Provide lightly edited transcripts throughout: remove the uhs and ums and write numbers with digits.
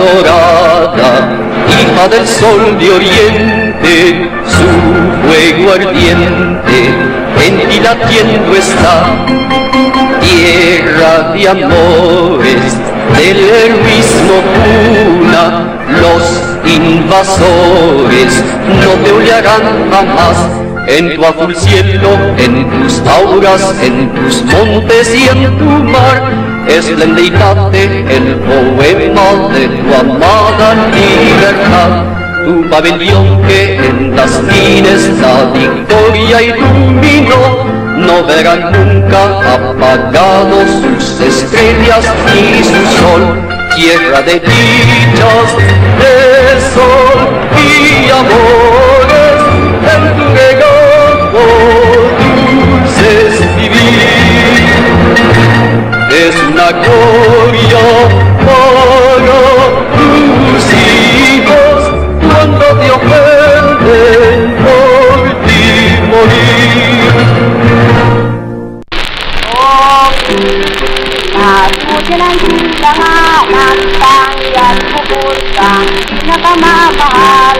dorada, hija del sol de oriente, su fuego ardiente en ti latiendo está. Tierra de amores, del heroísmo cuna, los invasores no te hollarán jamás. En tu azul cielo, en tus auras, en tus montes y en tu mar, esplendidate el poema de tu amada libertad. Tu pabellón que en las fines la victoria iluminó, no verán nunca apagados sus estrellas ni su sol. Tierra de dichas, de sol y amores, en tu regazo dulce es vivir. Es una gloria para tus hijos cuando te ofenden por ti morir. Nasutin ang silanganan, tangyat pupuntang pinakamamahal.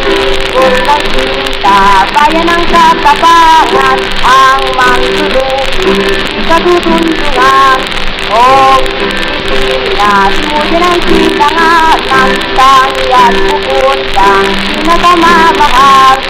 Ibig ng sinta, bayan ng katapangan, ang mangtulubi, ikatutulungan. O Pilipinas, nasutin ang silanganan, tangyat pupuntang pinakamamahal.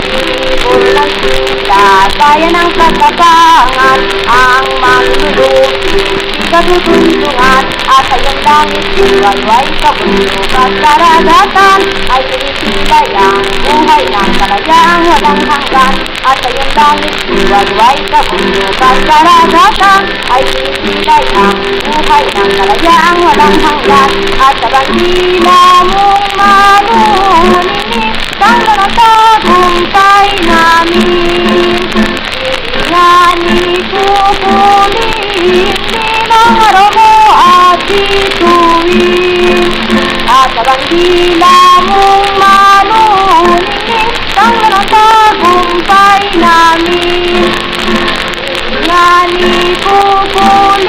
Ibig ng sinta, bayan ng katapangan, ang mangtulubi, ikatutulungan. At sa iyong langit, iwalway kabundok at karagatan, ay pinipilay ang buhay ng kalayang walang hanggan. At sa iyong langit, iwalway kabundok at karagatan, ay pinipilay ang buhay ng kalayang walang hanggan. At sa bandila mong manuningning, tangla ng tagumpay namin. Ilingan itutuloy ang araw mo at bituin. At sa bandila mong manuningning, tangla ng tagumpay namin. Ilingan itutuloy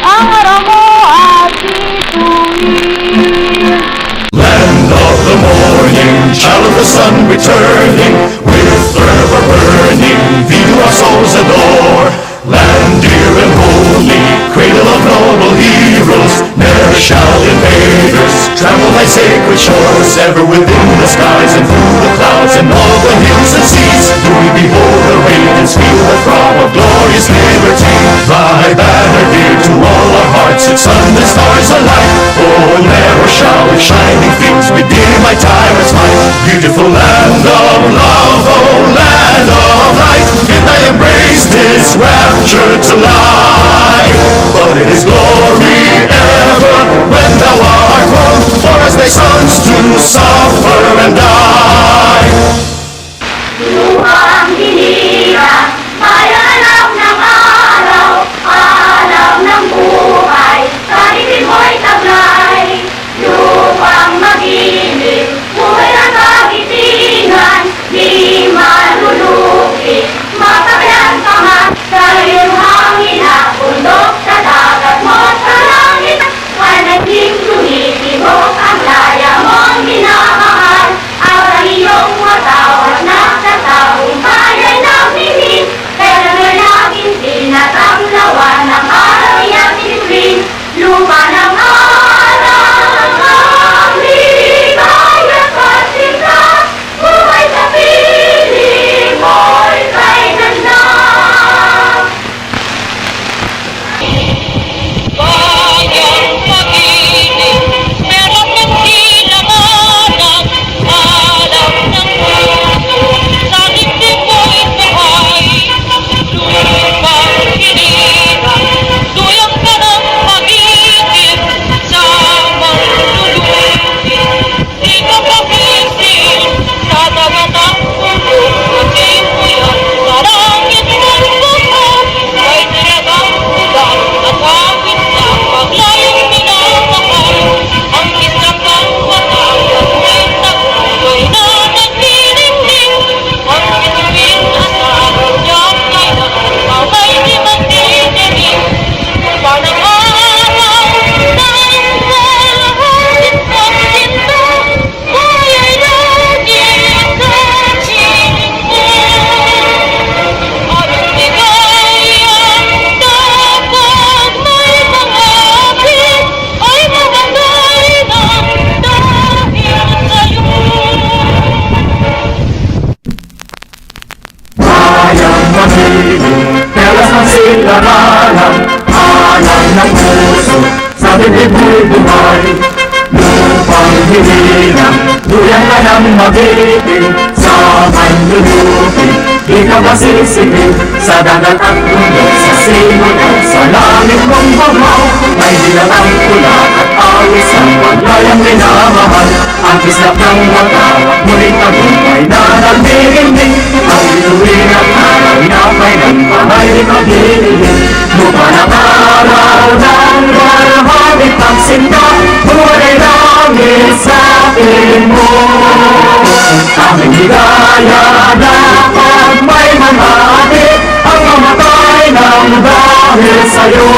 ang araw mo at bituin. Land of the morning, child of the sun returning, with fervor burning, thee do our souls adore. Land dear and holy, cradle of noble heroes, never shall invaders trample thy sacred shores. Ever within the skies and through the clouds and all the hills and seas, do we behold the radiance, feel the throb of glorious liberty. Thy banner dear to all our hearts, its sun and stars alike. Oh, never shall with shining things we dim my tyrant's might. Beautiful land of love, oh land of light, in thy embrace this rapture to lie. But it is glory ever when thou art born, for as thy sons to suffer and die. Luwang hinirang, ay alam ng araw, alam ng buhay, kalipin mo'y taglay. Lupang mag-inip, buhay ng kagitingan, di malulugi, matabayan ka nga, sa iyong hangin na bundok, sa dagat mo, sa langit, ay naging tumitibok ang laya mong minamahal. Ang ka nang magiting sa manlulupi. Di ka masisingil sa dagat at bundok, sa simot at sa langit mong bamaw. May dilalang pula at awis ang paglayang minamahal. Ang kislap ng mata, ngunit tagumpay na nagdirindig. Ang bituin at araw na may nagpamay di magiging. Lupa ng araw ng barhamit pagsinta, buhay langit sa piling mo. Aming higaya dapat may manati ang mamatay ng dahil sa'yo.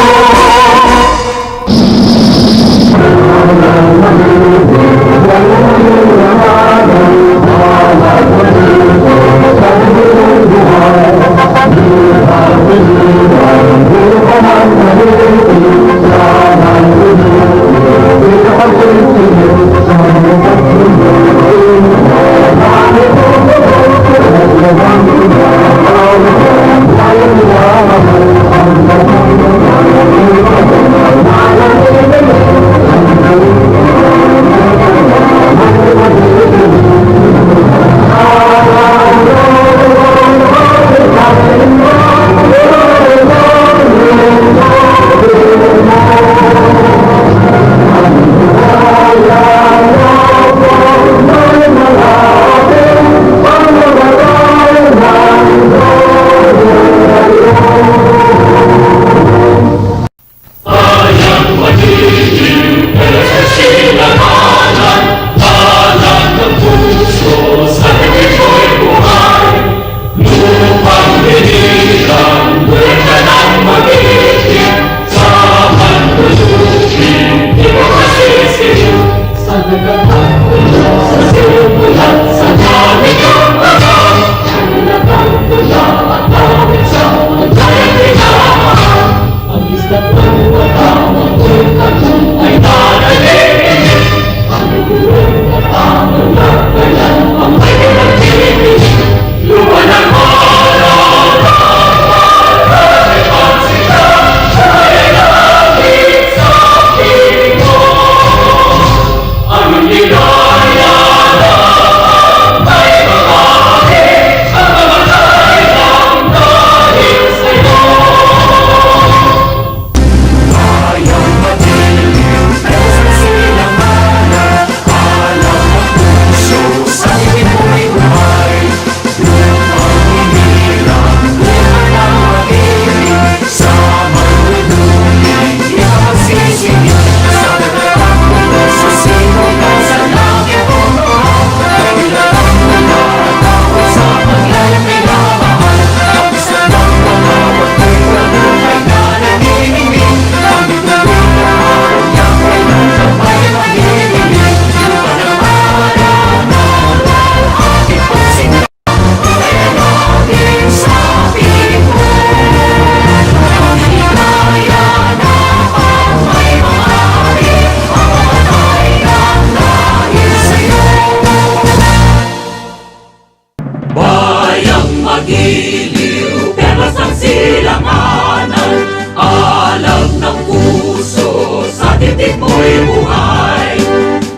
Magiliw, perlas ng silanganan, alam ng puso, sa titik mo'y buhay.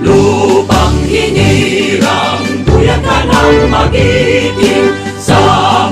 Lupang hinirang, duyan ka ng magiting, sa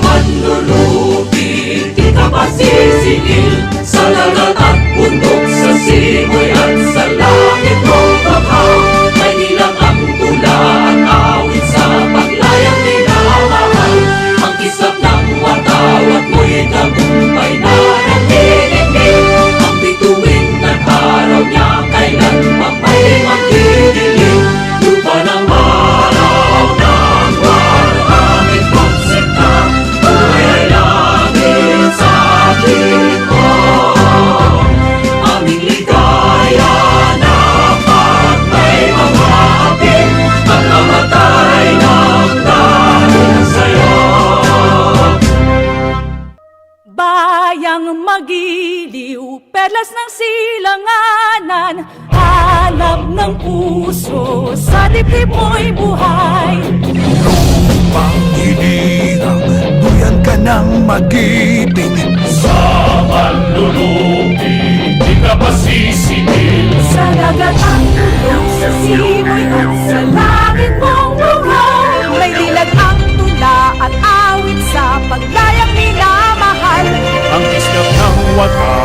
manlulupi, di ka masisingil. Sa dagat at bundok, sa simoy at sa langit mong bakaw, may nilang ang tula at awit sa paglayang minamahal. Ang kislap ng watawat mo'y tagumpay na nagdidinig. Ang bituin at araw niya kailan pa may magdidilig. Lupa ng araw ng warhamit pagsinta, buhay ay langit sa piling mo. Aming ligaya dapat may mamapit ang namatay ng dahil sa'yo. Bayang magiliw, perlas ng silanganan, alab ng puso, sa dibdib mo'y buhay. Panghinirang, duyan ka ng magiting. Sa manlulupi, di ka masisingil. Sa dagat ang tulong, sa simoy at sa langit mong buhay. wakas.